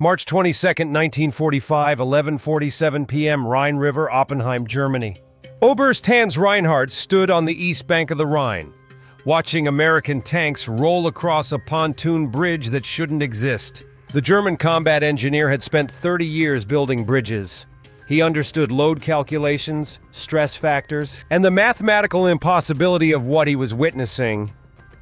March 22, 1945, 11:47 p.m., Rhine River, Oppenheim, Germany. Oberst Hans Reinhardt stood on the east bank of the Rhine, watching American tanks roll across a pontoon bridge that shouldn't exist. The German combat engineer had spent 30 years building bridges. He understood load calculations, stress factors, and the mathematical impossibility of what he was witnessing.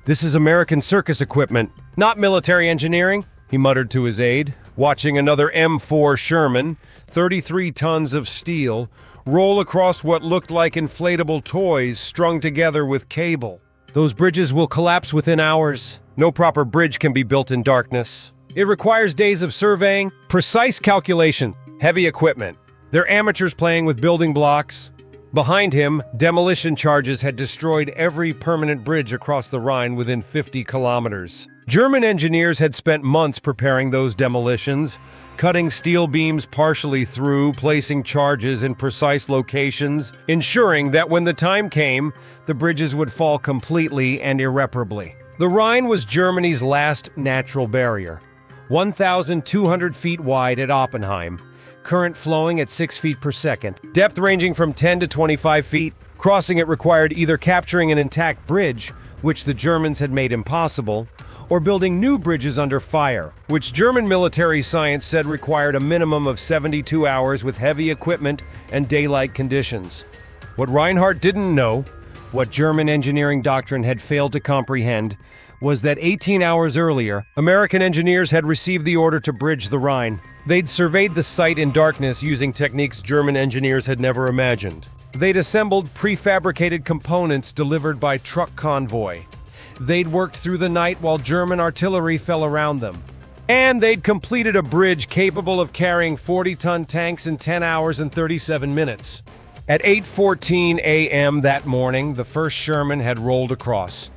"This is American circus equipment, not military engineering," he muttered to his aide, watching another M4 Sherman, 33 tons of steel, roll across what looked like inflatable toys strung together with cable. "Those bridges will collapse within hours. No proper bridge can be built in darkness. It requires days of surveying, precise calculation, heavy equipment. They're amateurs playing with building blocks." Behind him, demolition charges had destroyed every permanent bridge across the Rhine within 50 kilometers. German engineers had spent months preparing those demolitions, cutting steel beams partially through, placing charges in precise locations, ensuring that when the time came, the bridges would fall completely and irreparably. The Rhine was Germany's last natural barrier, 1,200 feet wide at Oppenheim, current flowing at 6 feet per second, depth ranging from 10 to 25 feet. Crossing it required either capturing an intact bridge, which the Germans had made impossible, or building new bridges under fire, which German military science said required a minimum of 72 hours with heavy equipment and daylight conditions. What Reinhardt didn't know, what German engineering doctrine had failed to comprehend, was that 18 hours earlier, American engineers had received the order to bridge the Rhine. They'd surveyed the site in darkness using techniques German engineers had never imagined. They'd assembled prefabricated components delivered by truck convoy. They'd worked through the night while German artillery fell around them. And they'd completed a bridge capable of carrying 40-ton tanks in 10 hours and 37 minutes. At 8:14 a.m. that morning, the first Sherman had rolled across.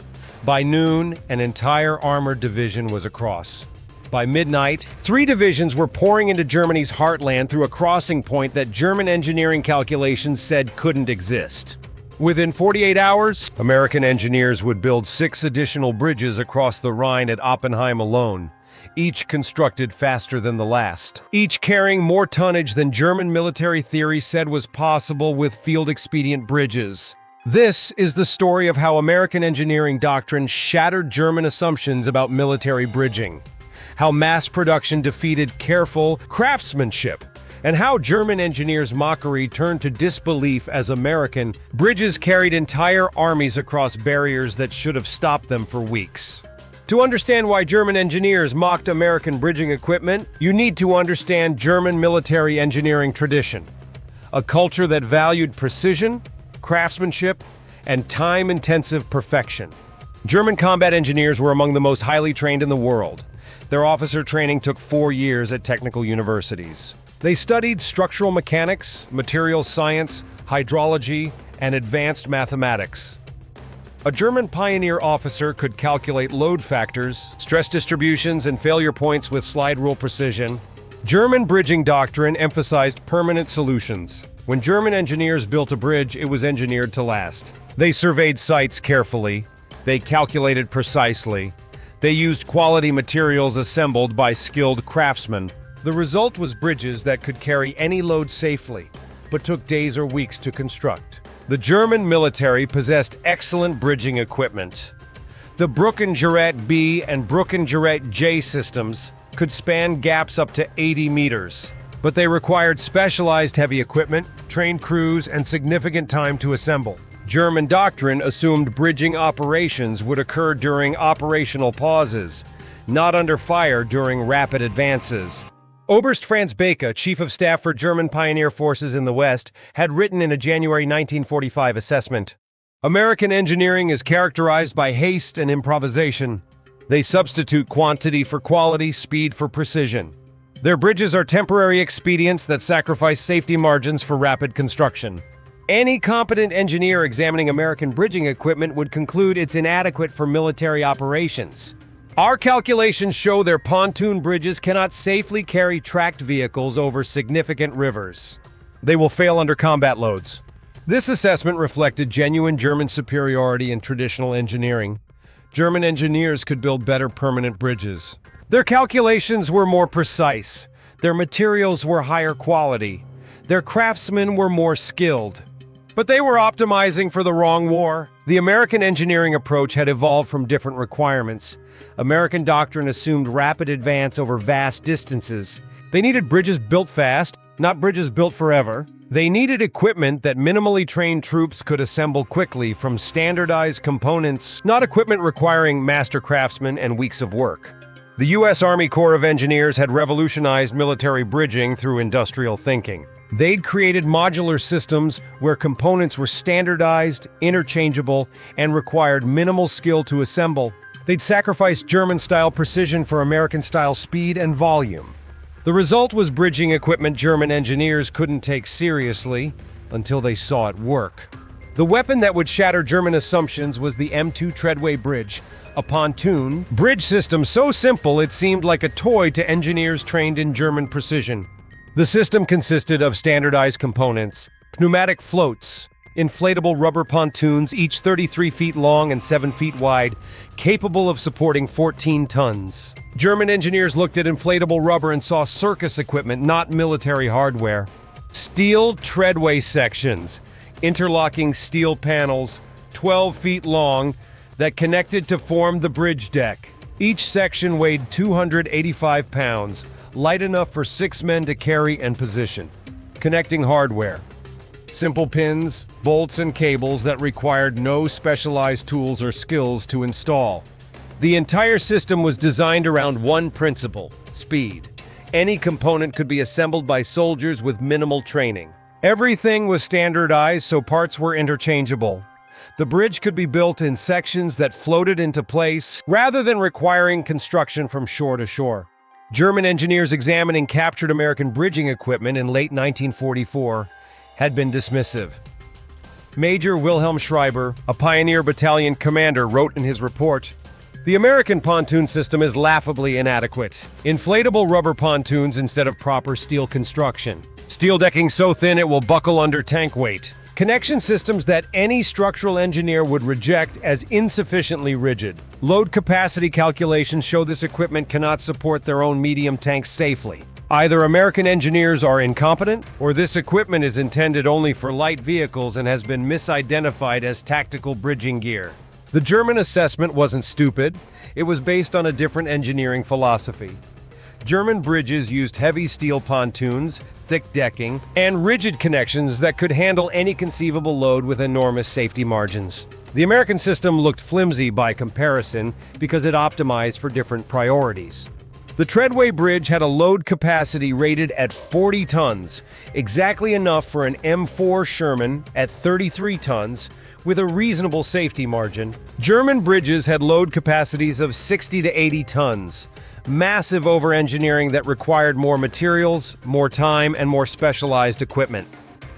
By noon, an entire armored division was across. By midnight, 3 divisions were pouring into Germany's heartland through a crossing point that German engineering calculations said couldn't exist. Within 48 hours, American engineers would build 6 additional bridges across the Rhine at Oppenheim alone, each constructed faster than the last, each carrying more tonnage than German military theory said was possible with field-expedient bridges. This is the story of how American engineering doctrine shattered German assumptions about military bridging, how mass production defeated careful craftsmanship, and how German engineers' mockery turned to disbelief as American bridges carried entire armies across barriers that should have stopped them for weeks. To understand why German engineers mocked American bridging equipment, you need to understand German military engineering tradition, a culture that valued precision, craftsmanship, and time-intensive perfection. German combat engineers were among the most highly trained in the world. Their officer training took 4 years at technical universities. They studied structural mechanics, materials science, hydrology, and advanced mathematics. A German pioneer officer could calculate load factors, stress distributions, and failure points with slide rule precision. German bridging doctrine emphasized permanent solutions. When German engineers built a bridge, it was engineered to last. They surveyed sites carefully. They calculated precisely. They used quality materials assembled by skilled craftsmen. The result was bridges that could carry any load safely, but took days or weeks to construct. The German military possessed excellent bridging equipment. The Brückengerät B and Brückengerät J systems could span gaps up to 80 meters, but they required specialized heavy equipment, trained crews, and significant time to assemble. German doctrine assumed bridging operations would occur during operational pauses, not under fire during rapid advances. Oberst Franz Baker, Chief of Staff for German pioneer forces in the West, had written in a January 1945 assessment, "American engineering is characterized by haste and improvisation. They substitute quantity for quality, speed for precision. Their bridges are temporary expedients that sacrifice safety margins for rapid construction. Any competent engineer examining American bridging equipment would conclude it's inadequate for military operations. Our calculations show their pontoon bridges cannot safely carry tracked vehicles over significant rivers. They will fail under combat loads." This assessment reflected genuine German superiority in traditional engineering. German engineers could build better permanent bridges. Their calculations were more precise, their materials were higher quality, their craftsmen were more skilled. But they were optimizing for the wrong war. The American engineering approach had evolved from different requirements. American doctrine assumed rapid advance over vast distances. They needed bridges built fast, not bridges built forever. They needed equipment that minimally trained troops could assemble quickly from standardized components, not equipment requiring master craftsmen and weeks of work. The U.S. Army Corps of Engineers had revolutionized military bridging through industrial thinking. They'd created modular systems where components were standardized, interchangeable, and required minimal skill to assemble. They'd sacrificed German-style precision for American-style speed and volume. The result was bridging equipment German engineers couldn't take seriously until they saw it work. The weapon that would shatter German assumptions was the M2 Treadway Bridge, a pontoon bridge system so simple it seemed like a toy to engineers trained in German precision. The system consisted of standardized components, pneumatic floats, inflatable rubber pontoons, each 33 feet long and 7 feet wide, capable of supporting 14 tons. German engineers looked at inflatable rubber and saw circus equipment, not military hardware. Steel treadway sections, interlocking steel panels, 12 feet long, that connected to form the bridge deck. Each section weighed 285 pounds, light enough for 6 men to carry and position. Connecting hardware. Simple pins, bolts, and cables that required no specialized tools or skills to install. The entire system was designed around one principle: speed. Any component could be assembled by soldiers with minimal training. Everything was standardized so parts were interchangeable. The bridge could be built in sections that floated into place, rather than requiring construction from shore to shore. German engineers examining captured American bridging equipment in late 1944 had been dismissive. Major Wilhelm Schreiber, a pioneer battalion commander, wrote in his report, "The American pontoon system is laughably inadequate. Inflatable rubber pontoons instead of proper steel construction. Steel decking so thin it will buckle under tank weight. Connection systems that any structural engineer would reject as insufficiently rigid. Load capacity calculations show this equipment cannot support their own medium tanks safely. Either American engineers are incompetent, or this equipment is intended only for light vehicles and has been misidentified as tactical bridging gear." The German assessment wasn't stupid. It was based on a different engineering philosophy. German bridges used heavy steel pontoons, thick decking, and rigid connections that could handle any conceivable load with enormous safety margins. The American system looked flimsy by comparison because it optimized for different priorities. The Treadway Bridge had a load capacity rated at 40 tons, exactly enough for an M4 Sherman at 33 tons, with a reasonable safety margin. German bridges had load capacities of 60 to 80 tons. Massive over-engineering that required more materials, more time, and more specialized equipment.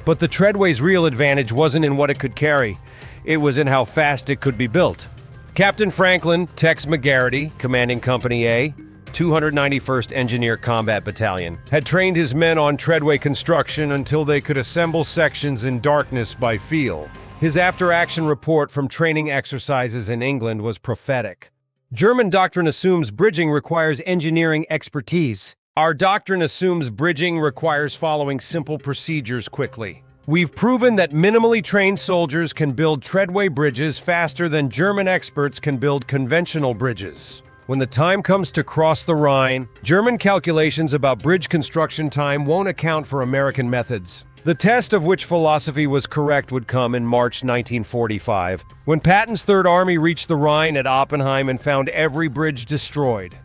But the Treadway's real advantage wasn't in what it could carry. It was in how fast it could be built. Captain Franklin Tex McGarity, commanding Company A, 291st Engineer Combat Battalion, had trained his men on treadway construction until they could assemble sections in darkness by feel. His after-action report from training exercises in England was prophetic. German doctrine assumes bridging requires engineering expertise. Our doctrine assumes bridging requires following simple procedures quickly. We've proven that minimally trained soldiers can build treadway bridges faster than German experts can build conventional bridges. When the time comes to cross the Rhine, German calculations about bridge construction time won't account for American methods. The test of which philosophy was correct would come in March 1945, when Patton's Third Army reached the Rhine at Oppenheim and found every bridge destroyed.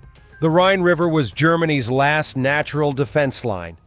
The Rhine River was Germany's last natural defense line,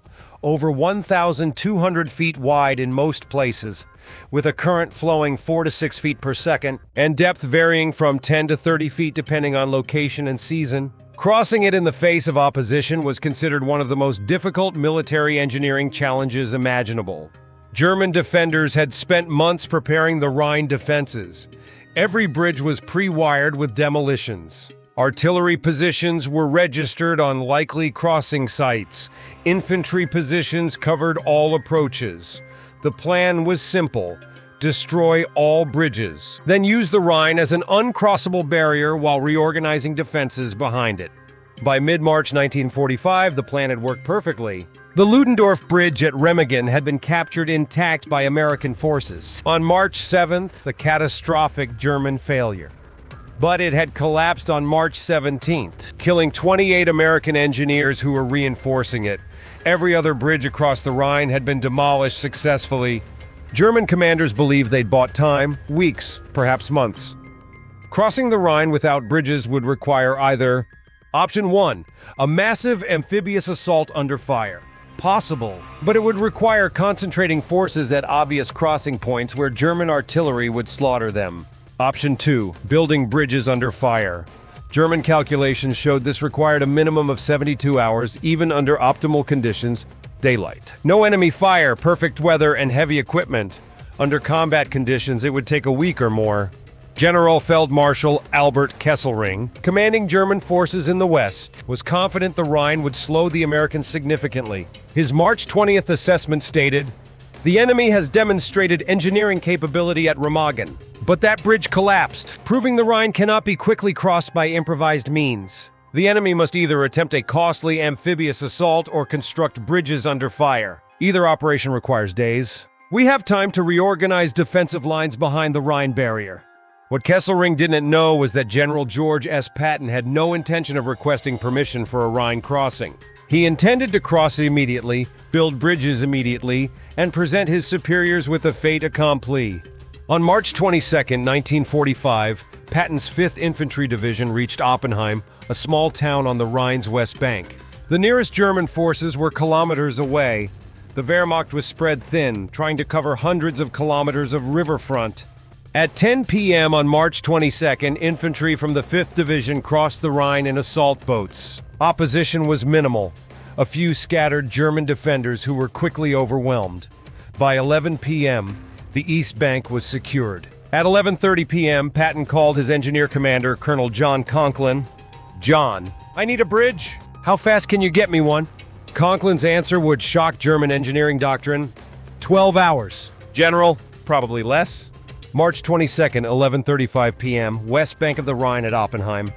over 1,200 feet wide in most places, with a current flowing 4 to 6 feet per second, and depth varying from 10 to 30 feet depending on location and season. Crossing it in the face of opposition was considered one of the most difficult military engineering challenges imaginable. German defenders had spent months preparing the Rhine defenses. Every bridge was pre-wired with demolitions. Artillery positions were registered on likely crossing sites. Infantry positions covered all approaches. The plan was simple: destroy all bridges, then use the Rhine as an uncrossable barrier while reorganizing defenses behind it. By mid-March 1945, the plan had worked perfectly. The Ludendorff Bridge at Remagen had been captured intact by American forces. On March 7th, a catastrophic German failure. But it had collapsed on March 17th, killing 28 American engineers who were reinforcing it. Every other bridge across the Rhine had been demolished successfully. German commanders believed they'd bought time, weeks, perhaps months. Crossing the Rhine without bridges would require either Option 1, a massive amphibious assault under fire. Possible, but it would require concentrating forces at obvious crossing points where German artillery would slaughter them. Option 2, building bridges under fire. German calculations showed this required a minimum of 72 hours, even under optimal conditions, daylight. No enemy fire, perfect weather, and heavy equipment. Under combat conditions, it would take a week or more. General Feldmarschall Albert Kesselring, commanding German forces in the West, was confident the Rhine would slow the Americans significantly. His March 20th assessment stated, "The enemy has demonstrated engineering capability at Remagen, but that bridge collapsed, proving the Rhine cannot be quickly crossed by improvised means. The enemy must either attempt a costly amphibious assault or construct bridges under fire. Either operation requires days. We have time to reorganize defensive lines behind the Rhine barrier." What Kesselring didn't know was that General George S. Patton had no intention of requesting permission for a Rhine crossing. He intended to cross immediately, build bridges immediately, and present his superiors with a fait accompli. On March 22, 1945, Patton's 5th Infantry Division reached Oppenheim, a small town on the Rhine's west bank. The nearest German forces were kilometers away. The Wehrmacht was spread thin, trying to cover hundreds of kilometers of riverfront. At 10 p.m. on March 22nd, infantry from the 5th Division crossed the Rhine in assault boats. Opposition was minimal, a few scattered German defenders who were quickly overwhelmed. By 11 p.m., the East Bank was secured. At 11:30 p.m., Patton called his engineer commander, Colonel John Conklin. "John, I need a bridge. How fast can you get me one?" Conklin's answer would shock German engineering doctrine. 12 hours. General, probably less. March 22nd, 11:35 p.m., west bank of the Rhine at Oppenheim.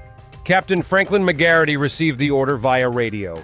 Captain Franklin McGarity received the order via radio.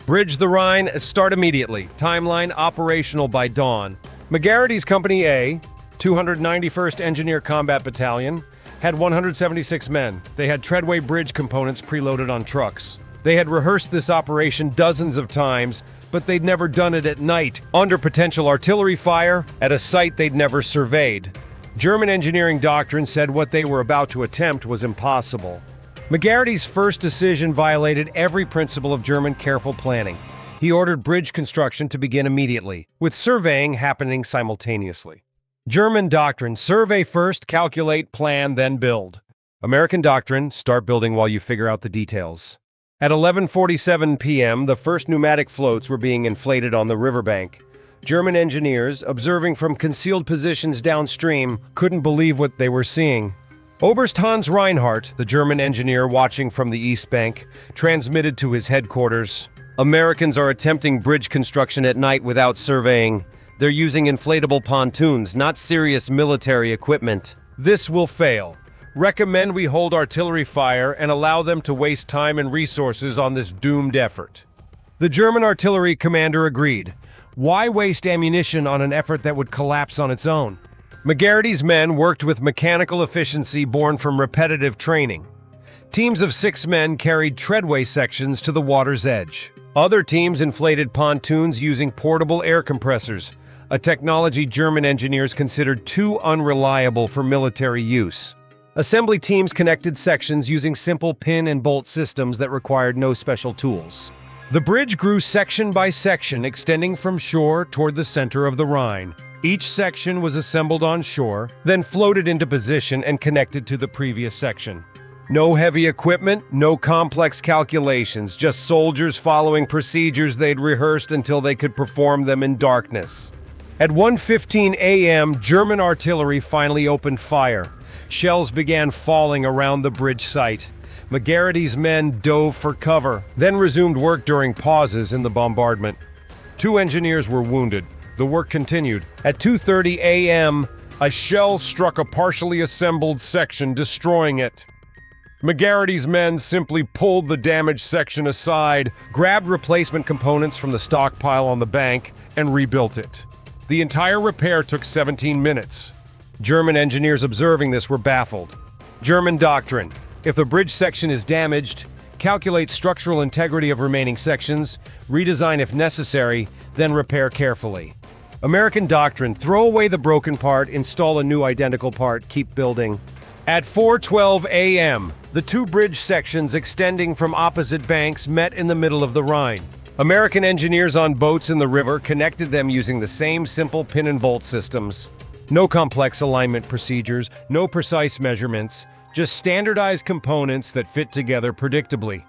"Bridge the Rhine, start immediately. Timeline operational by dawn." McGarity's Company A, 291st Engineer Combat Battalion, had 176 men. They had Treadway Bridge components preloaded on trucks. They had rehearsed this operation dozens of times, but they'd never done it at night, under potential artillery fire, at a site they'd never surveyed. German engineering doctrine said what they were about to attempt was impossible. McGarity's first decision violated every principle of German careful planning. He ordered bridge construction to begin immediately, with surveying happening simultaneously. German doctrine: survey first, calculate, plan, then build. American doctrine: start building while you figure out the details. At 11:47 p.m., the first pneumatic floats were being inflated on the riverbank. German engineers, observing from concealed positions downstream, couldn't believe what they were seeing. Oberst Hans Reinhardt, the German engineer watching from the East Bank, transmitted to his headquarters, "Americans are attempting bridge construction at night without surveying. They're using inflatable pontoons, not serious military equipment. This will fail. Recommend we hold artillery fire and allow them to waste time and resources on this doomed effort." The German artillery commander agreed. Why waste ammunition on an effort that would collapse on its own? McGarity's men worked with mechanical efficiency born from repetitive training. Teams of 6 men carried treadway sections to the water's edge. Other teams inflated pontoons using portable air compressors, a technology German engineers considered too unreliable for military use. Assembly teams connected sections using simple pin and bolt systems that required no special tools. The bridge grew section by section, extending from shore toward the center of the Rhine. Each section was assembled on shore, then floated into position and connected to the previous section. No heavy equipment, no complex calculations, just soldiers following procedures they'd rehearsed until they could perform them in darkness. At 1:15 a.m., German artillery finally opened fire. Shells began falling around the bridge site. McGarity's men dove for cover, then resumed work during pauses in the bombardment. 2 engineers were wounded. The work continued. At 2:30 a.m., a shell struck a partially assembled section, destroying it. McGarrity's men simply pulled the damaged section aside, grabbed replacement components from the stockpile on the bank, and rebuilt it. The entire repair took 17 minutes. German engineers observing this were baffled. German doctrine: if the bridge section is damaged, calculate structural integrity of remaining sections, redesign if necessary, then repair carefully. American doctrine: throw away the broken part, install a new identical part, keep building. At 4:12 a.m., the two bridge sections extending from opposite banks met in the middle of the Rhine. American engineers on boats in the river connected them using the same simple pin and bolt systems. No complex alignment procedures, no precise measurements, just standardized components that fit together predictably.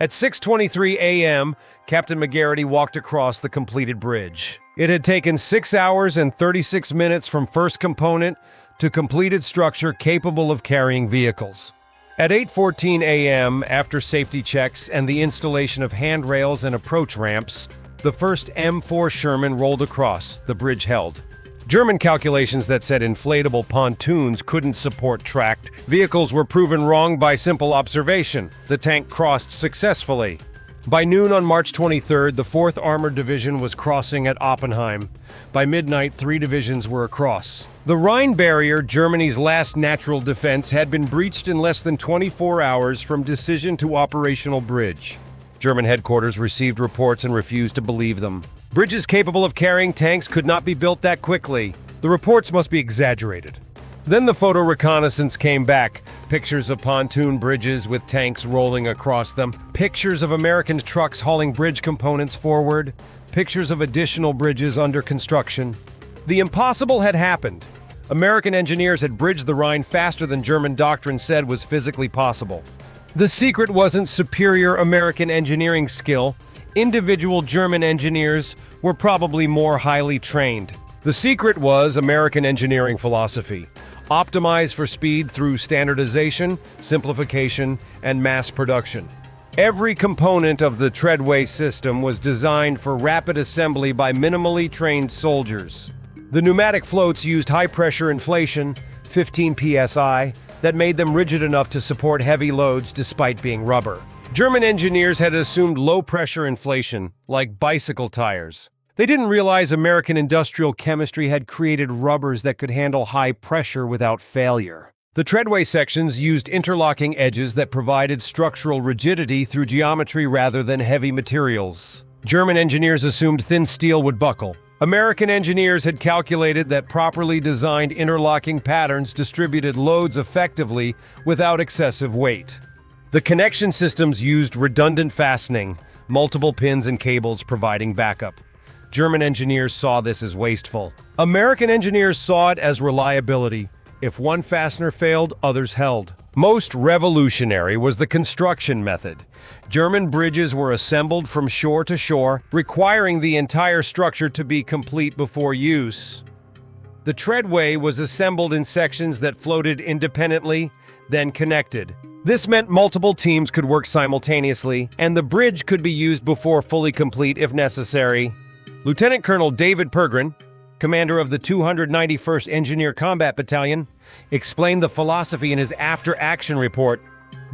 At 6:23 a.m., Captain McGarrity walked across the completed bridge. It had taken 6 hours and 36 minutes from first component to completed structure capable of carrying vehicles. At 8:14 a.m., after safety checks and the installation of handrails and approach ramps, the first M4 Sherman rolled across. The bridge held. German calculations that said inflatable pontoons couldn't support tracked vehicles were proven wrong by simple observation. The tank crossed successfully. By noon on March 23rd, the 4th Armored Division was crossing at Oppenheim. By midnight, 3 divisions were across. The Rhine barrier, Germany's last natural defense, had been breached in less than 24 hours from decision to operational bridge. German headquarters received reports and refused to believe them. Bridges capable of carrying tanks could not be built that quickly. The reports must be exaggerated. Then the photo reconnaissance came back. Pictures of pontoon bridges with tanks rolling across them. Pictures of American trucks hauling bridge components forward. Pictures of additional bridges under construction. The impossible had happened. American engineers had bridged the Rhine faster than German doctrine said was physically possible. The secret wasn't superior American engineering skill. Individual German engineers were probably more highly trained. The secret was American engineering philosophy. Optimize for speed through standardization, simplification, and mass production. Every component of the Treadway system was designed for rapid assembly by minimally trained soldiers. The pneumatic floats used high-pressure inflation, 15 psi, that made them rigid enough to support heavy loads despite being rubber. German engineers had assumed low-pressure inflation, like bicycle tires. They didn't realize American industrial chemistry had created rubbers that could handle high pressure without failure. The treadway sections used interlocking edges that provided structural rigidity through geometry rather than heavy materials. German engineers assumed thin steel would buckle. American engineers had calculated that properly designed interlocking patterns distributed loads effectively without excessive weight. The connection systems used redundant fastening, multiple pins and cables providing backup. German engineers saw this as wasteful. American engineers saw it as reliability. If one fastener failed, others held. Most revolutionary was the construction method. German bridges were assembled from shore to shore, requiring the entire structure to be complete before use. The treadway was assembled in sections that floated independently, then connected. This meant multiple teams could work simultaneously, and the bridge could be used before fully complete if necessary. Lieutenant Colonel David Pergrin, commander of the 291st Engineer Combat Battalion, explained the philosophy in his after-action report.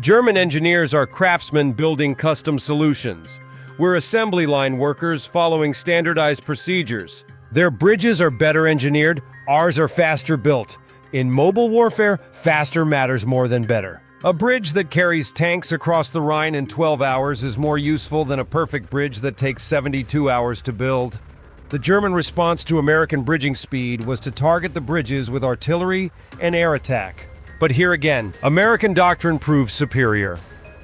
German engineers are craftsmen building custom solutions. We're assembly line workers following standardized procedures. Their bridges are better engineered, ours are faster built. In mobile warfare, faster matters more than better. A bridge that carries tanks across the Rhine in 12 hours is more useful than a perfect bridge that takes 72 hours to build. The German response to American bridging speed was to target the bridges with artillery and air attack. But here again, American doctrine proved superior.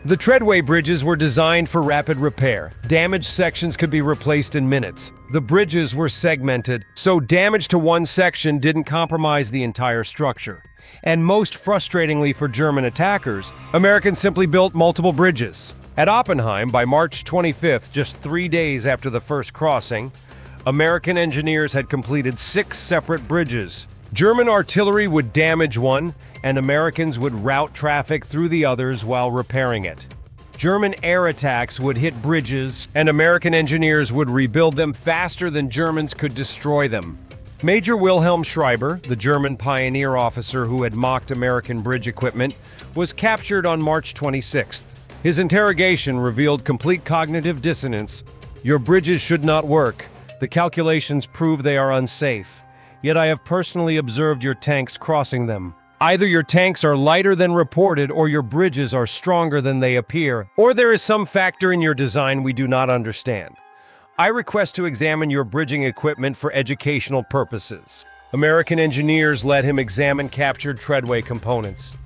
The treadway bridges were designed for rapid repair. Damaged sections could be replaced in minutes. The bridges were segmented, so damage to one section didn't compromise the entire structure. And most frustratingly for German attackers, Americans simply built multiple bridges. At Oppenheim, by March 25th, just 3 days after the first crossing, American engineers had completed 6 separate bridges. German artillery would damage one, and Americans would route traffic through the others while repairing it. German air attacks would hit bridges, and American engineers would rebuild them faster than Germans could destroy them. Major Wilhelm Schreiber, the German pioneer officer who had mocked American bridge equipment, was captured on March 26th. His interrogation revealed complete cognitive dissonance. Your bridges should not work. The calculations prove they are unsafe. Yet I have personally observed your tanks crossing them. Either your tanks are lighter than reported, or your bridges are stronger than they appear, or there is some factor in your design we do not understand. I request to examine your bridging equipment for educational purposes. American engineers let him examine captured Treadway components.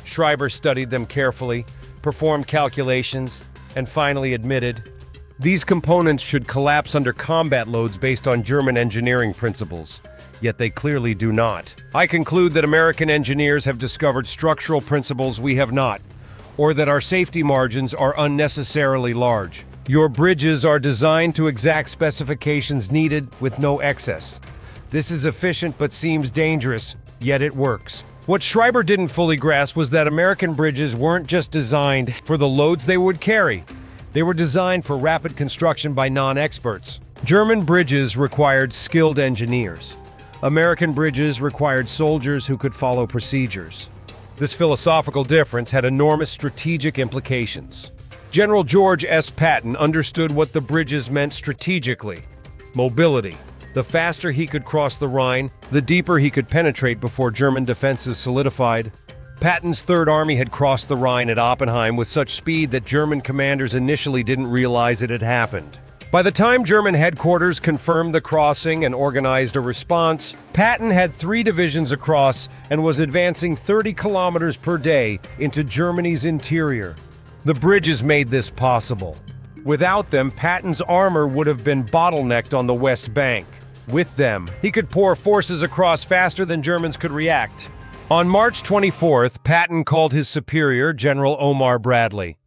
Schreiber studied them carefully, performed calculations, and finally admitted, these components should collapse under combat loads based on German engineering principles. Yet they clearly do not. I conclude that American engineers have discovered structural principles we have not, or that our safety margins are unnecessarily large. Your bridges are designed to exact specifications needed with no excess. This is efficient but seems dangerous, yet it works. What Schreiber didn't fully grasp was that American bridges weren't just designed for the loads they would carry. They were designed for rapid construction by non-experts. German bridges required skilled engineers. American bridges required soldiers who could follow procedures. This philosophical difference had enormous strategic implications. General George S. Patton understood what the bridges meant strategically. Mobility. The faster he could cross the Rhine, the deeper he could penetrate before German defenses solidified. Patton's Third Army had crossed the Rhine at Oppenheim with such speed that German commanders initially didn't realize it had happened. By the time German headquarters confirmed the crossing and organized a response, Patton had 3 divisions across and was advancing 30 kilometers per day into Germany's interior. The bridges made this possible. Without them, Patton's armor would have been bottlenecked on the West Bank. With them, he could pour forces across faster than Germans could react. On March 24th, Patton called his superior, General Omar Bradley.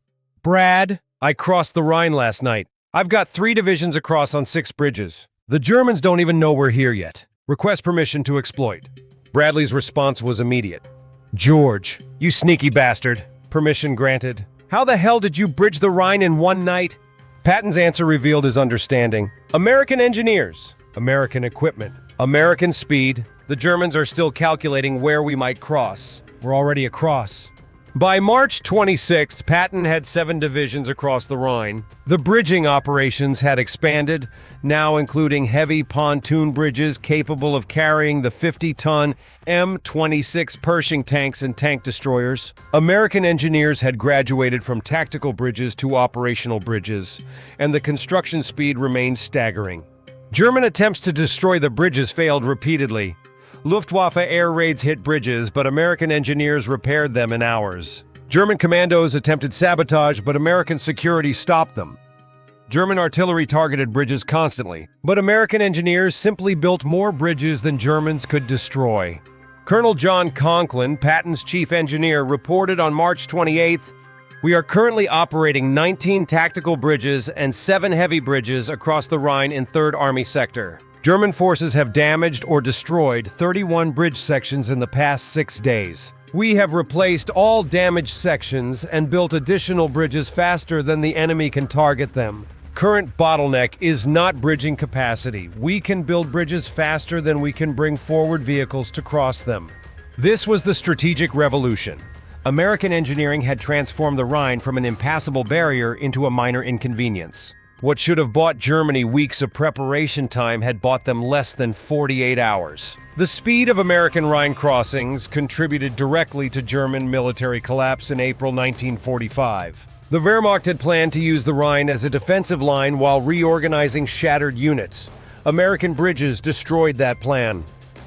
"Brad, I crossed the Rhine last night. I've got 3 divisions across on 6 bridges. The Germans don't even know we're here yet. Request permission to exploit." Bradley's response was immediate. "George, you sneaky bastard. Permission granted. How the hell did you bridge the Rhine in one night?" Patton's answer revealed his understanding. American engineers, American equipment, American speed. The Germans are still calculating where we might cross. We're already across. By March 26th, Patton had 7 divisions across the Rhine. The bridging operations had expanded, now including heavy pontoon bridges capable of carrying the 50-ton M26 Pershing tanks and tank destroyers. American engineers had graduated from tactical bridges to operational bridges, and the construction speed remained staggering. German attempts to destroy the bridges failed repeatedly. Luftwaffe air raids hit bridges, but American engineers repaired them in hours. German commandos attempted sabotage, but American security stopped them. German artillery targeted bridges constantly, but American engineers simply built more bridges than Germans could destroy. Colonel John Conklin, Patton's chief engineer, reported on March 28th, "We are currently operating 19 tactical bridges and 7 heavy bridges across the Rhine in 3rd Army sector. German forces have damaged or destroyed 31 bridge sections in the past 6 days. We have replaced all damaged sections and built additional bridges faster than the enemy can target them. Current bottleneck is not bridging capacity. We can build bridges faster than we can bring forward vehicles to cross them." This was the strategic revolution. American engineering had transformed the Rhine from an impassable barrier into a minor inconvenience. What should have bought Germany weeks of preparation time had bought them less than 48 hours. The speed of American Rhine crossings contributed directly to German military collapse in April 1945. The Wehrmacht had planned to use the Rhine as a defensive line while reorganizing shattered units. American bridges destroyed that plan.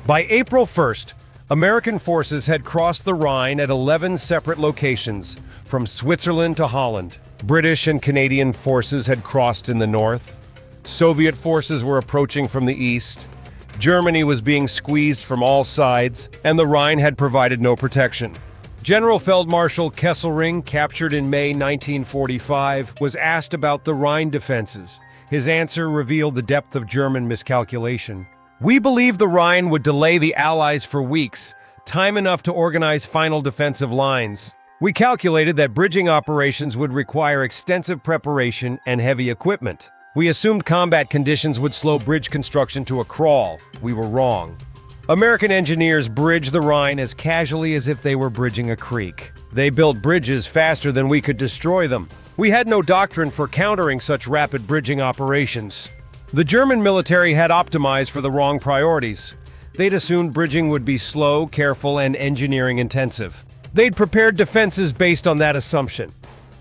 By April 1st, American forces had crossed the Rhine at 11 separate locations, from Switzerland to Holland. British and Canadian forces had crossed in the north. Soviet forces were approaching from the east. Germany was being squeezed from all sides, and the Rhine had provided no protection. General Feldmarschall Kesselring, captured in May 1945, was asked about the Rhine defenses. His answer revealed the depth of German miscalculation. "We believed the Rhine would delay the Allies for weeks, time enough to organize final defensive lines. We calculated that bridging operations would require extensive preparation and heavy equipment. We assumed combat conditions would slow bridge construction to a crawl. We were wrong. American engineers bridged the Rhine as casually as if they were bridging a creek. They built bridges faster than we could destroy them. We had no doctrine for countering such rapid bridging operations. The German military had optimized for the wrong priorities. They'd assumed bridging would be slow, careful, and engineering intensive. They'd prepared defenses based on that assumption.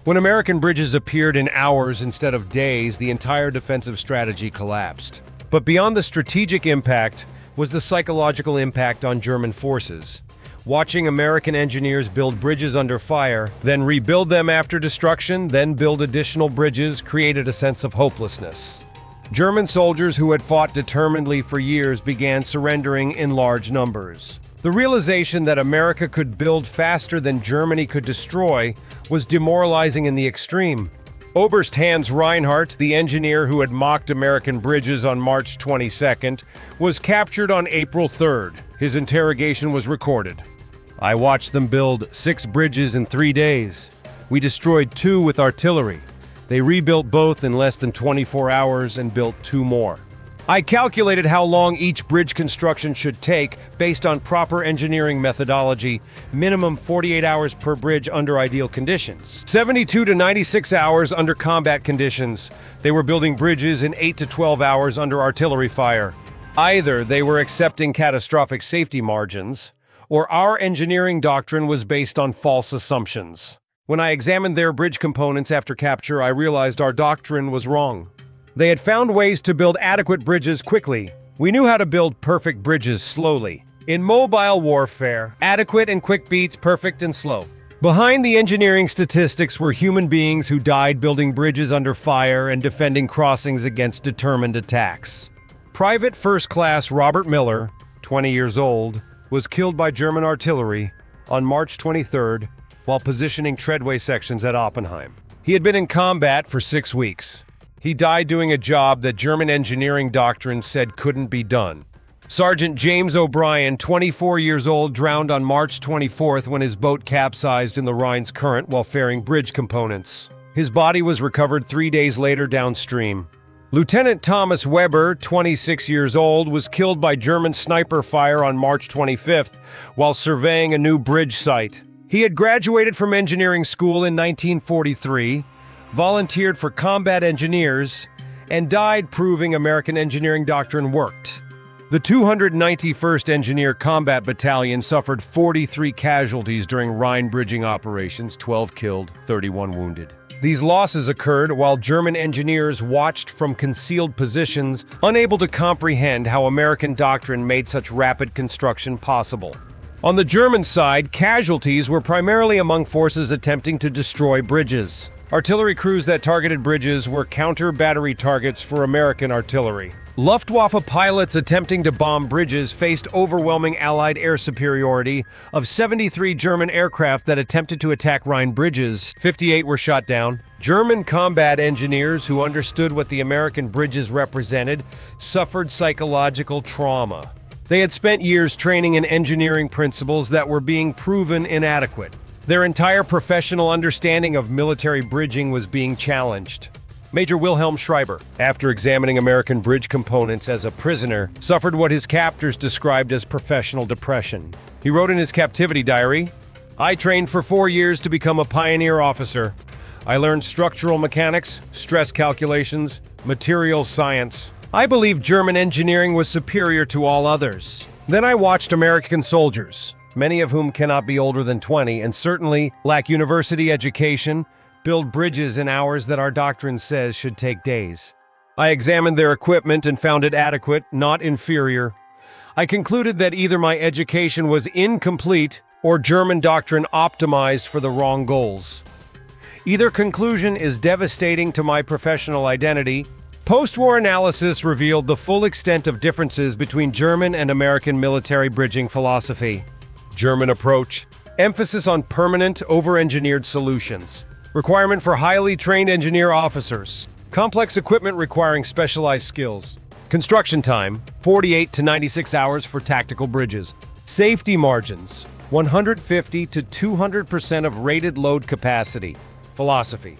When American bridges appeared in hours instead of days, the entire defensive strategy collapsed. But beyond the strategic impact was the psychological impact on German forces. Watching American engineers build bridges under fire, then rebuild them after destruction, then build additional bridges, created a sense of hopelessness. German soldiers who had fought determinedly for years began surrendering in large numbers. The realization that America could build faster than Germany could destroy was demoralizing in the extreme. Oberst Hans Reinhardt, the engineer who had mocked American bridges on March 22nd, was captured on April 3rd. His interrogation was recorded. "I watched them build 6 bridges in 3 days. We destroyed 2 with artillery. They rebuilt both in less than 24 hours and built 2 more. I calculated how long each bridge construction should take based on proper engineering methodology, minimum 48 hours per bridge under ideal conditions, 72 to 96 hours under combat conditions. They were building bridges in 8 to 12 hours under artillery fire. Either they were accepting catastrophic safety margins, or our engineering doctrine was based on false assumptions. When I examined their bridge components after capture, I realized our doctrine was wrong. They had found ways to build adequate bridges quickly. We knew how to build perfect bridges slowly. In mobile warfare, adequate and quick beats perfect and slow. Behind the engineering statistics were human beings who died building bridges under fire and defending crossings against determined attacks. Private First Class Robert Miller, 20 years old, was killed by German artillery on March 23rd while positioning treadway sections at Oppenheim. He had been in combat for 6 weeks. He died doing a job that German engineering doctrine said couldn't be done. Sergeant James O'Brien, 24 years old, drowned on March 24th when his boat capsized in the Rhine's current while ferrying bridge components. His body was recovered 3 days later downstream. Lieutenant Thomas Weber, 26 years old, was killed by German sniper fire on March 25th while surveying a new bridge site. He had graduated from engineering school in 1943, volunteered for combat engineers, and died proving American engineering doctrine worked. The 291st Engineer Combat Battalion suffered 43 casualties during Rhine bridging operations, 12 killed, 31 wounded. These losses occurred while German engineers watched from concealed positions, unable to comprehend how American doctrine made such rapid construction possible. On the German side, casualties were primarily among forces attempting to destroy bridges. Artillery crews that targeted bridges were counter-battery targets for American artillery. Luftwaffe pilots attempting to bomb bridges faced overwhelming Allied air superiority of 73 German aircraft that attempted to attack Rhine bridges. 58 were shot down. German combat engineers who understood what the American bridges represented suffered psychological trauma. They had spent years training in engineering principles that were being proven inadequate. Their entire professional understanding of military bridging was being challenged. Major Wilhelm Schreiber, after examining American bridge components as a prisoner, suffered what his captors described as professional depression. He wrote in his captivity diary, "I trained for 4 years to become a pioneer officer. I learned structural mechanics, stress calculations, materials science. I believed German engineering was superior to all others. Then I watched American soldiers, many of whom cannot be older than 20 and certainly lack university education, build bridges in hours that our doctrine says should take days. I examined their equipment and found it adequate, not inferior. I concluded that either my education was incomplete or German doctrine optimized for the wrong goals. Either conclusion is devastating to my professional identity." Post-war analysis revealed the full extent of differences between German and American military bridging philosophy. German approach: emphasis on permanent, over-engineered solutions. Requirement for highly trained engineer officers. Complex equipment requiring specialized skills. Construction time: 48 to 96 hours for tactical bridges. Safety margins: 150 to 200% of rated load capacity. Philosophy: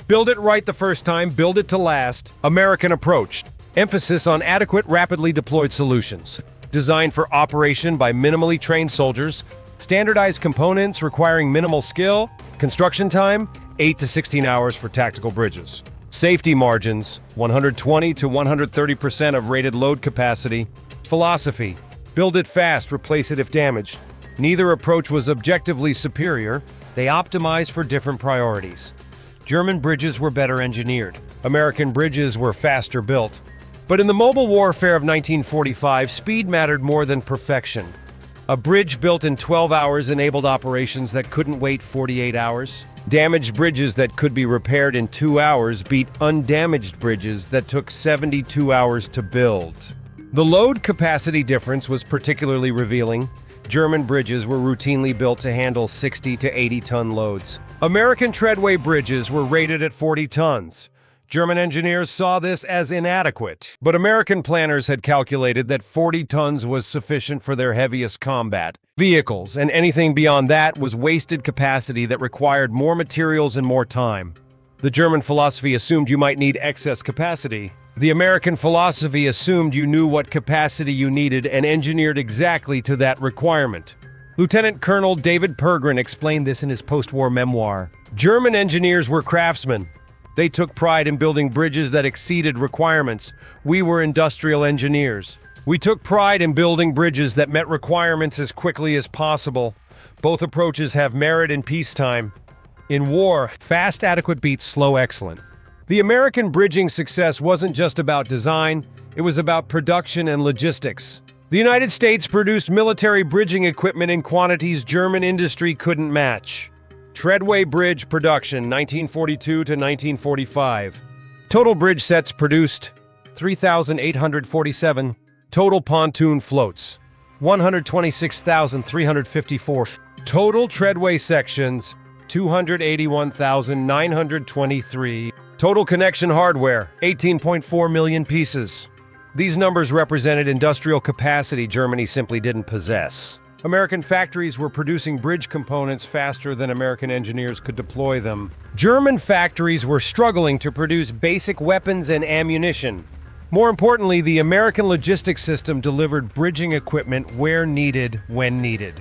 Build it right the first time, build it to last. American approach. Emphasis on adequate, rapidly deployed solutions. Designed for operation by minimally trained soldiers. Standardized components requiring minimal skill. Construction time, 8 to 16 hours for tactical bridges. Safety margins, 120 to 130% of rated load capacity. Philosophy, build it fast, replace it if damaged. Neither approach was objectively superior. They optimized for different priorities. German bridges were better engineered. American bridges were faster built. But in the mobile warfare of 1945, speed mattered more than perfection. A bridge built in 12 hours enabled operations that couldn't wait 48 hours. Damaged bridges that could be repaired in 2 hours beat undamaged bridges that took 72 hours to build. The load capacity difference was particularly revealing. German bridges were routinely built to handle 60 to 80-ton loads. American treadway bridges were rated at 40 tons. German engineers saw this as inadequate, but American planners had calculated that 40 tons was sufficient for their heaviest combat vehicles, and anything beyond that was wasted capacity that required more materials and more time. The German philosophy assumed you might need excess capacity. The American philosophy assumed you knew what capacity you needed and engineered exactly to that requirement. Lieutenant Colonel David Pergrin explained this in his post-war memoir. German engineers were craftsmen. They took pride in building bridges that exceeded requirements. We were industrial engineers. We took pride in building bridges that met requirements as quickly as possible. Both approaches have merit in peacetime. In war, fast adequate beats slow excellent. The American bridging success wasn't just about design, it was about production and logistics. The United States produced military bridging equipment in quantities German industry couldn't match. Treadway Bridge production, 1942 to 1945. Total bridge sets produced, 3,847. Total pontoon floats, 126,354. Total treadway sections, 281,923. Total connection hardware, 18.4 million pieces. These numbers represented industrial capacity Germany simply didn't possess. American factories were producing bridge components faster than American engineers could deploy them. German factories were struggling to produce basic weapons and ammunition. More importantly, the American logistics system delivered bridging equipment where needed, when needed.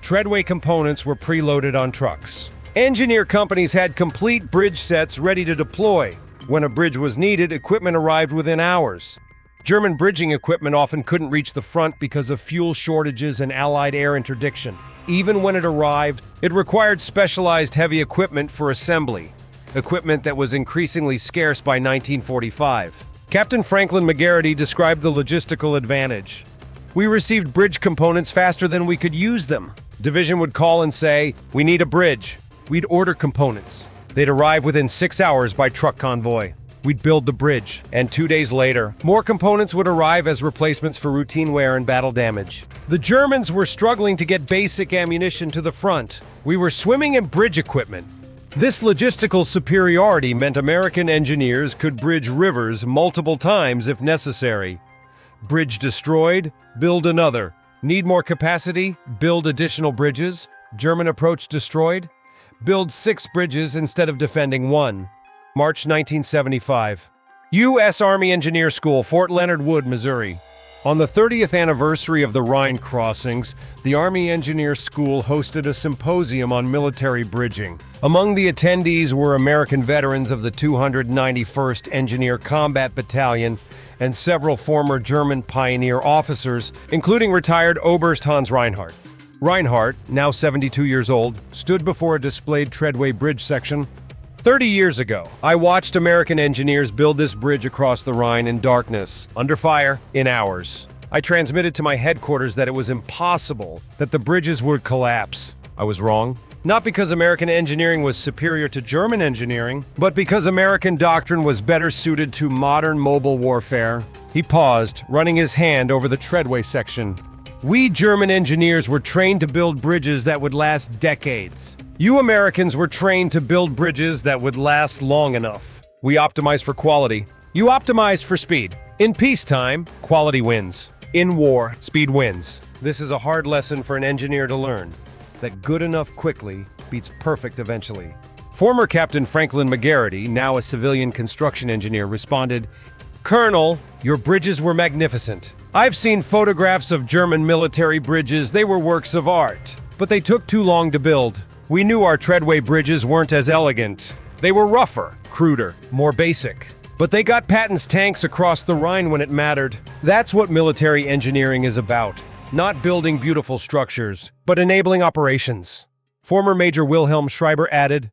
Treadway components were preloaded on trucks. Engineer companies had complete bridge sets ready to deploy. When a bridge was needed, equipment arrived within hours. German bridging equipment often couldn't reach the front because of fuel shortages and Allied air interdiction. Even when it arrived, it required specialized heavy equipment for assembly, equipment that was increasingly scarce by 1945. Captain Franklin McGarity described the logistical advantage. We received bridge components faster than we could use them. Division would call and say, "We need a bridge." We'd order components. They'd arrive within 6 hours by truck convoy. We'd build the bridge, and 2 days later, more components would arrive as replacements for routine wear and battle damage. The Germans were struggling to get basic ammunition to the front. We were swimming in bridge equipment. This logistical superiority meant American engineers could bridge rivers multiple times if necessary. Bridge destroyed, build another. Need more capacity? Build additional bridges. German approach destroyed? Build 6 bridges instead of defending 1. March 1975. U.S. Army Engineer School, Fort Leonard Wood, Missouri. On the 30th anniversary of the Rhine crossings, the Army Engineer School hosted a symposium on military bridging. Among the attendees were American veterans of the 291st Engineer Combat Battalion and several former German pioneer officers, including retired Oberst Hans Reinhardt. Reinhardt, now 72 years old, stood before a displayed treadway bridge section. 30 years ago, I watched American engineers build this bridge across the Rhine in darkness, under fire, in hours. I transmitted to my headquarters that it was impossible, that the bridges would collapse. I was wrong. Not because American engineering was superior to German engineering, but because American doctrine was better suited to modern mobile warfare. He paused, running his hand over the treadway section. We German engineers were trained to build bridges that would last decades. You Americans were trained to build bridges that would last long enough. We optimized for quality. You optimized for speed. In peacetime, quality wins. In war, speed wins. This is a hard lesson for an engineer to learn, that good enough quickly beats perfect eventually. Former Captain Franklin McGarity, now a civilian construction engineer, responded, "Colonel, your bridges were magnificent. I've seen photographs of German military bridges. They were works of art. But they took too long to build. We knew our Treadway bridges weren't as elegant. They were rougher, cruder, more basic. But they got Patton's tanks across the Rhine when it mattered. That's what military engineering is about. Not building beautiful structures, but enabling operations." Former Major Wilhelm Schreiber added,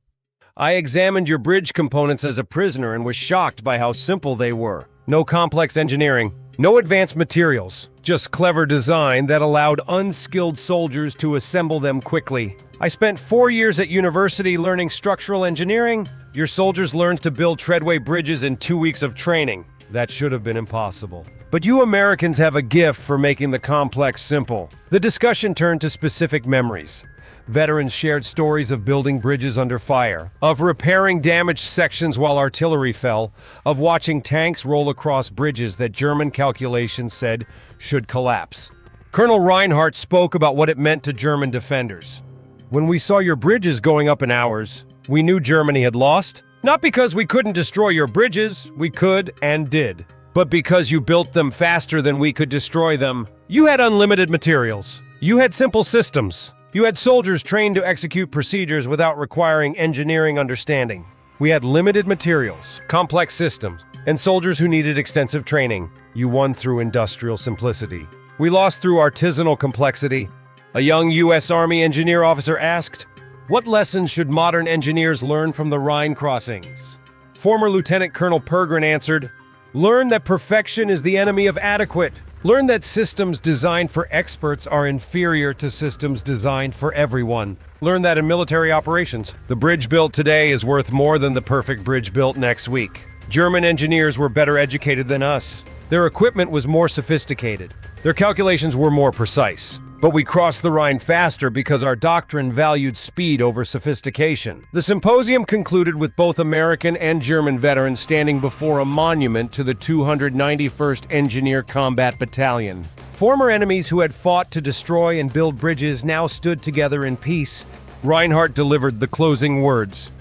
"I examined your bridge components as a prisoner and was shocked by how simple they were. No complex engineering, no advanced materials, just clever design that allowed unskilled soldiers to assemble them quickly. I spent 4 years at university learning structural engineering. Your soldiers learned to build Treadway bridges in 2 weeks of training. That should have been impossible. But you Americans have a gift for making the complex simple." The discussion turned to specific memories. Veterans shared stories of building bridges under fire, of repairing damaged sections while artillery fell, of watching tanks roll across bridges that German calculations said should collapse. Colonel Reinhardt spoke about what it meant to German defenders. "When we saw your bridges going up in hours, we knew Germany had lost. Not because we couldn't destroy your bridges, we could and did, but because you built them faster than we could destroy them. You had unlimited materials. You had simple systems. You had soldiers trained to execute procedures without requiring engineering understanding. We had limited materials, complex systems, and soldiers who needed extensive training. You won through industrial simplicity. We lost through artisanal complexity." A young U.S. Army engineer officer asked, "What lessons should modern engineers learn from the Rhine crossings?" Former Lieutenant Colonel Pergrin answered, "Learn that perfection is the enemy of adequate. Learn that systems designed for experts are inferior to systems designed for everyone. Learn that in military operations, the bridge built today is worth more than the perfect bridge built next week. German engineers were better educated than us. Their equipment was more sophisticated. Their calculations were more precise. But we crossed the Rhine faster because our doctrine valued speed over sophistication." The symposium concluded with both American and German veterans standing before a monument to the 291st Engineer Combat Battalion. Former enemies who had fought to destroy and build bridges now stood together in peace. Reinhardt delivered the closing words.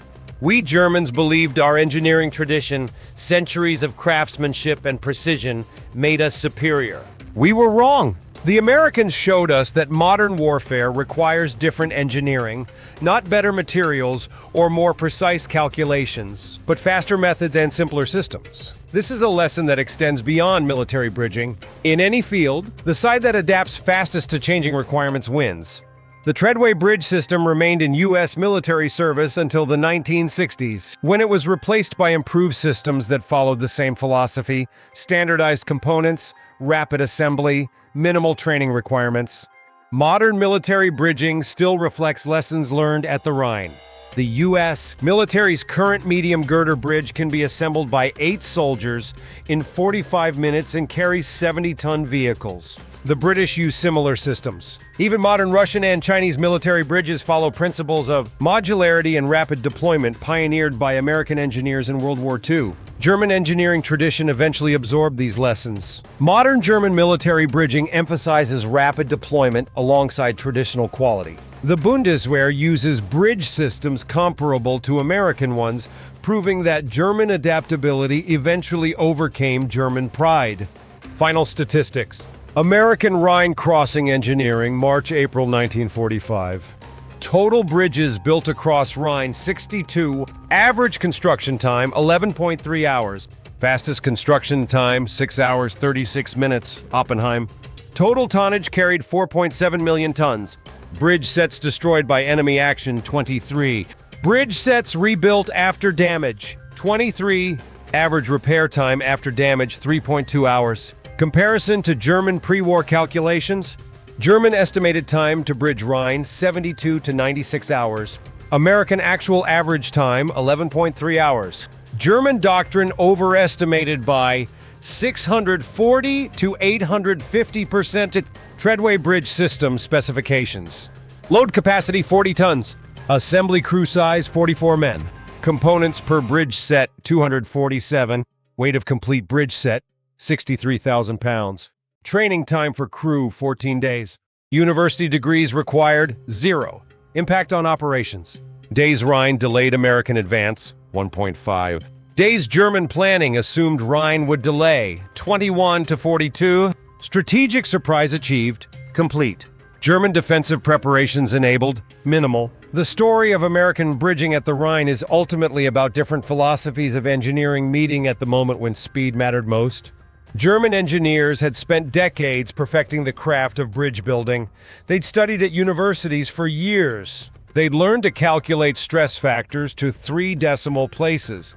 "We Germans believed our engineering tradition, centuries of craftsmanship and precision, made us superior. We were wrong. The Americans showed us that modern warfare requires different engineering, not better materials or more precise calculations, but faster methods and simpler systems. This is a lesson that extends beyond military bridging. In any field, the side that adapts fastest to changing requirements wins." The Treadway Bridge system remained in U.S. military service until the 1960s, when it was replaced by improved systems that followed the same philosophy: standardized components, rapid assembly, minimal training requirements. Modern military bridging still reflects lessons learned at the Rhine. The U.S. military's current medium girder bridge can be assembled by 8 soldiers in 45 minutes and carries 70-ton vehicles. The British use similar systems. Even modern Russian and Chinese military bridges follow principles of modularity and rapid deployment pioneered by American engineers in World War II. German engineering tradition eventually absorbed these lessons. Modern German military bridging emphasizes rapid deployment alongside traditional quality. The Bundeswehr uses bridge systems comparable to American ones, proving that German adaptability eventually overcame German pride. Final statistics. American Rhine crossing engineering, March-April 1945. Total bridges built across Rhine, 62. Average construction time, 11.3 hours. Fastest construction time, 6 hours, 36 minutes, Oppenheim. Total tonnage carried 4.7 million tons. Bridge sets destroyed by enemy action, 23. Bridge sets rebuilt after damage, 23. Average repair time after damage, 3.2 hours. Comparison to German pre-war calculations. German estimated time to bridge Rhine, 72 to 96 hours. American actual average time, 11.3 hours. German doctrine overestimated by 640 to 850%. Treadway Bridge system specifications. Load capacity 40 tons. Assembly crew size 44 men. Components per bridge set 247. Weight of complete bridge set 63,000 pounds. Training time for crew 14 days. University degrees required 0. Impact on operations. Days Rhine delayed American advance, 1.5. Days German planning assumed Rhine would delay, 21 to 42. Strategic surprise achieved, complete. German defensive preparations enabled, minimal. The story of American bridging at the Rhine is ultimately about different philosophies of engineering meeting at the moment when speed mattered most. German engineers had spent decades perfecting the craft of bridge building. They'd studied at universities for years. They'd learned to calculate stress factors to 3 decimal places.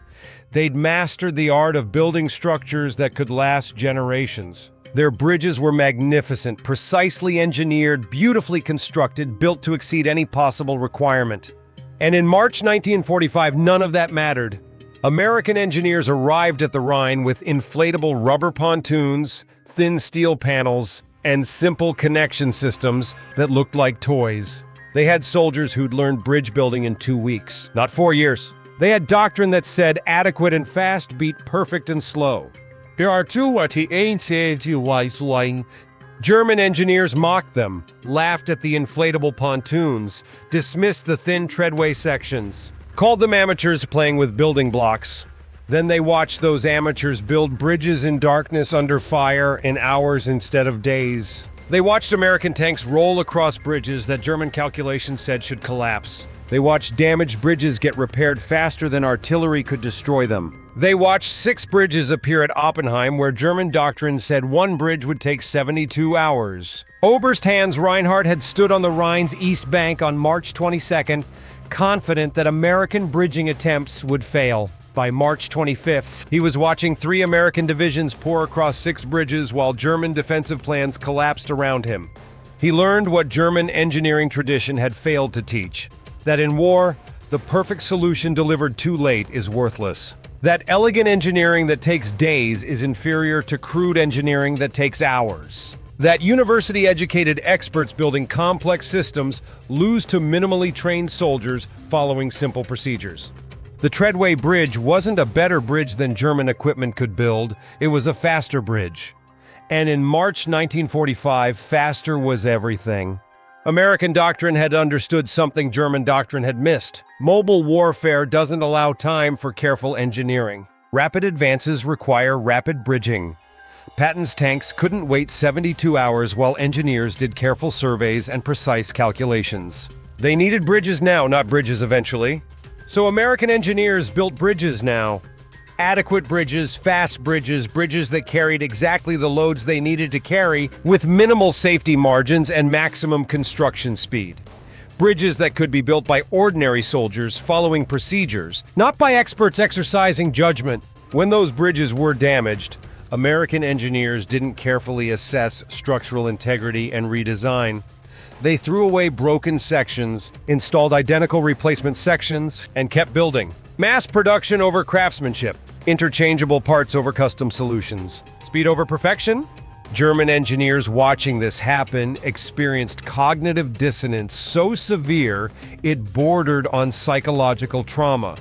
They'd mastered the art of building structures that could last generations. Their bridges were magnificent, precisely engineered, beautifully constructed, built to exceed any possible requirement. And in March 1945, none of that mattered. American engineers arrived at the Rhine with inflatable rubber pontoons, thin steel panels, and simple connection systems that looked like toys. They had soldiers who'd learned bridge building in 2 weeks, not 4 years. They had doctrine that said adequate and fast beat perfect and slow. German engineers mocked them, laughed at the inflatable pontoons, dismissed the thin treadway sections, called them amateurs playing with building blocks. Then they watched those amateurs build bridges in darkness under fire in hours instead of days. They watched American tanks roll across bridges that German calculations said should collapse. They watched damaged bridges get repaired faster than artillery could destroy them. They watched 6 bridges appear at Oppenheim where German doctrine said 1 bridge would take 72 hours. Oberst Hans Reinhardt had stood on the Rhine's east bank on March 22nd, confident that American bridging attempts would fail. By March 25th, he was watching 3 American divisions pour across 6 bridges while German defensive plans collapsed around him. He learned what German engineering tradition had failed to teach: that in war, the perfect solution delivered too late is worthless. That elegant engineering that takes days is inferior to crude engineering that takes hours. That university-educated experts building complex systems lose to minimally trained soldiers following simple procedures. The Treadway Bridge wasn't a better bridge than German equipment could build, it was a faster bridge. And in March 1945, faster was everything. American doctrine had understood something German doctrine had missed. Mobile warfare doesn't allow time for careful engineering. Rapid advances require rapid bridging. Patton's tanks couldn't wait 72 hours while engineers did careful surveys and precise calculations. They needed bridges now, not bridges eventually. So American engineers built bridges now. Adequate bridges, fast bridges, bridges that carried exactly the loads they needed to carry with minimal safety margins and maximum construction speed. Bridges that could be built by ordinary soldiers following procedures, not by experts exercising judgment. When those bridges were damaged, American engineers didn't carefully assess structural integrity and redesign. They threw away broken sections, installed identical replacement sections, and kept building. Mass production over craftsmanship. Interchangeable parts over custom solutions. Speed over perfection? German engineers watching this happen experienced cognitive dissonance so severe it bordered on psychological trauma.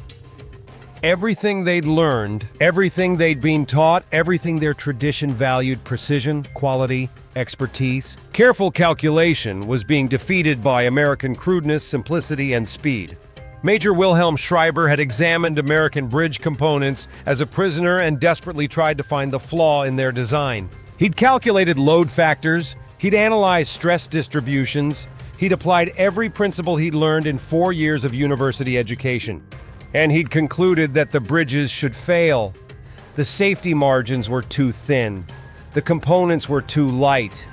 Everything they'd learned, everything they'd been taught, everything their tradition valued: precision, quality, expertise, careful calculation, was being defeated by American crudeness, simplicity, and speed. Major Wilhelm Schreiber had examined American bridge components as a prisoner and desperately tried to find the flaw in their design. He'd calculated load factors, he'd analyzed stress distributions, he'd applied every principle he'd learned in 4 years of university education. And he'd concluded that the bridges should fail. The safety margins were too thin. The components were too light.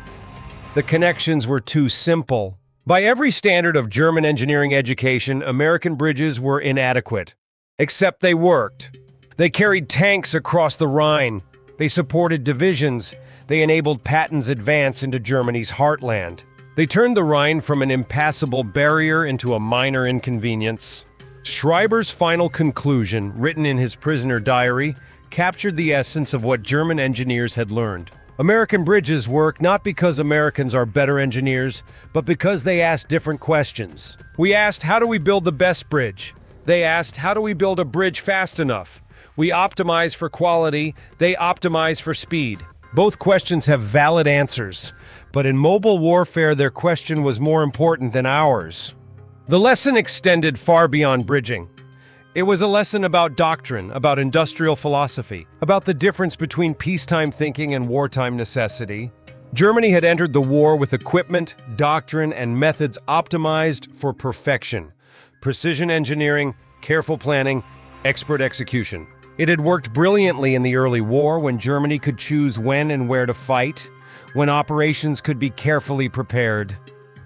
The connections were too simple. By every standard of German engineering education, American bridges were inadequate. Except they worked. They carried tanks across the Rhine. They supported divisions. They enabled Patton's advance into Germany's heartland. They turned the Rhine from an impassable barrier into a minor inconvenience. Schreiber's final conclusion, written in his prisoner diary, captured the essence of what German engineers had learned. American bridges work not because Americans are better engineers, but because they asked different questions. We asked, how do we build the best bridge? They asked, how do we build a bridge fast enough? We optimize for quality, they optimize for speed. Both questions have valid answers, but in mobile warfare their question was more important than ours. The lesson extended far beyond bridging. It was a lesson about doctrine, about industrial philosophy, about the difference between peacetime thinking and wartime necessity. Germany had entered the war with equipment, doctrine, and methods optimized for perfection. Precision engineering, careful planning, expert execution. It had worked brilliantly in the early war when Germany could choose when and where to fight, when operations could be carefully prepared.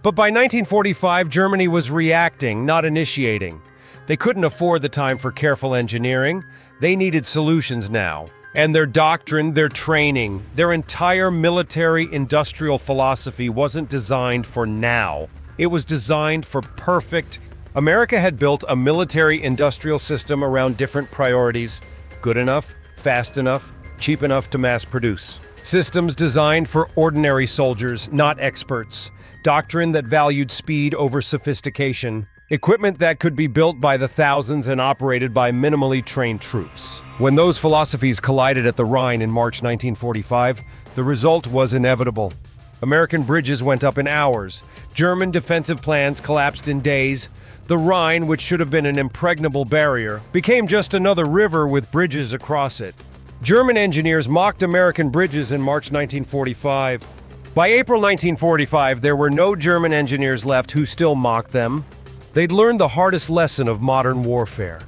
But by 1945, Germany was reacting, not initiating. They couldn't afford the time for careful engineering. They needed solutions now. And their doctrine, their training, their entire military-industrial philosophy wasn't designed for now. It was designed for perfect. America had built a military-industrial system around different priorities: good enough, fast enough, cheap enough to mass produce. Systems designed for ordinary soldiers, not experts. Doctrine that valued speed over sophistication. Equipment that could be built by the thousands and operated by minimally trained troops. When those philosophies collided at the Rhine in March 1945, the result was inevitable. American bridges went up in hours. German defensive plans collapsed in days. The Rhine, which should have been an impregnable barrier, became just another river with bridges across it. German engineers mocked American bridges in March 1945. By April 1945, there were no German engineers left who still mocked them. They'd learned the hardest lesson of modern warfare: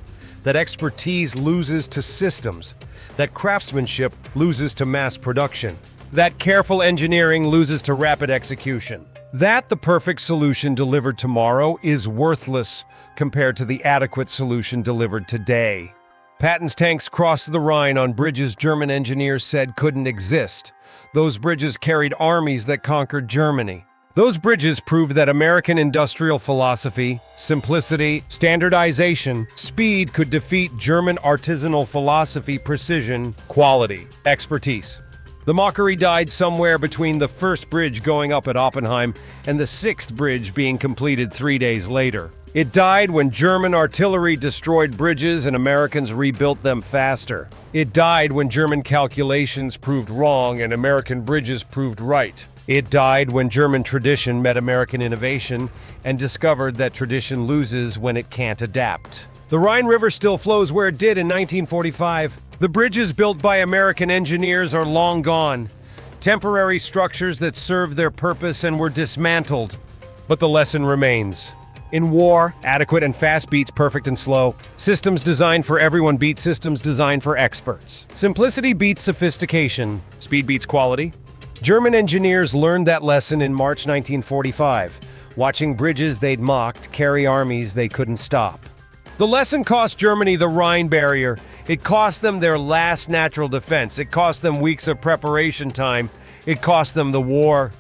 that expertise loses to systems, that craftsmanship loses to mass production, that careful engineering loses to rapid execution, that the perfect solution delivered tomorrow is worthless compared to the adequate solution delivered today. Patton's tanks crossed the Rhine on bridges German engineers said couldn't exist. Those bridges carried armies that conquered Germany. Those bridges proved that American industrial philosophy, simplicity, standardization, speed could defeat German artisanal philosophy, precision, quality, expertise. The mockery died somewhere between the first bridge going up at Oppenheim and the sixth bridge being completed 3 days later. It died when German artillery destroyed bridges and Americans rebuilt them faster. It died when German calculations proved wrong and American bridges proved right. It died when German tradition met American innovation and discovered that tradition loses when it can't adapt. The Rhine River still flows where it did in 1945. The bridges built by American engineers are long gone. Temporary structures that served their purpose and were dismantled. But the lesson remains. In war, adequate and fast beats perfect and slow. Systems designed for everyone beat systems designed for experts. Simplicity beats sophistication. Speed beats quality. German engineers learned that lesson in March 1945, watching bridges they'd mocked carry armies they couldn't stop. The lesson cost Germany the Rhine barrier. It cost them their last natural defense. It cost them weeks of preparation time. It cost them the war.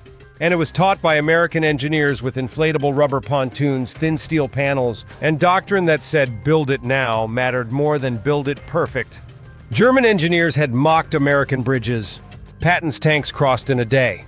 And it was taught by American engineers with inflatable rubber pontoons, thin steel panels, and doctrine that said build it now mattered more than build it perfect. German engineers had mocked American bridges. Patton's tanks crossed in a day.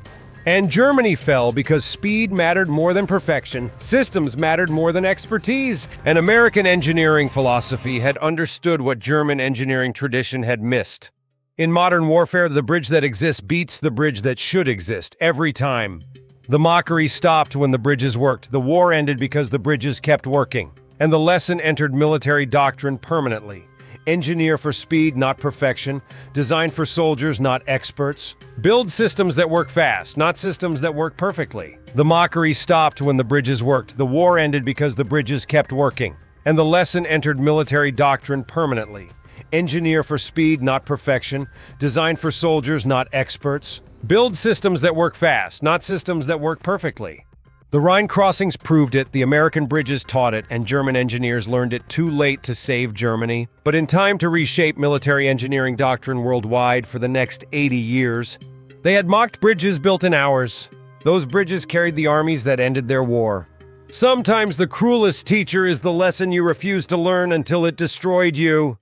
And Germany fell because speed mattered more than perfection, systems mattered more than expertise, and American engineering philosophy had understood what German engineering tradition had missed. In modern warfare, the bridge that exists beats the bridge that should exist, every time. The mockery stopped when the bridges worked. The war ended because the bridges kept working. And the lesson entered military doctrine permanently. Engineer for speed, not perfection. Design for soldiers, not experts. Build systems that work fast, not systems that work perfectly. The mockery stopped when the bridges worked. The war ended because the bridges kept working. And the lesson entered military doctrine permanently. Engineer for speed, not perfection. Design for soldiers, not experts. Build systems that work fast, not systems that work perfectly. The Rhine crossings proved it, the American bridges taught it, and German engineers learned it too late to save Germany. But in time to reshape military engineering doctrine worldwide for the next 80 years. They had mocked bridges built in hours. Those bridges carried the armies that ended their war. Sometimes the cruelest teacher is the lesson you refuse to learn until it destroyed you.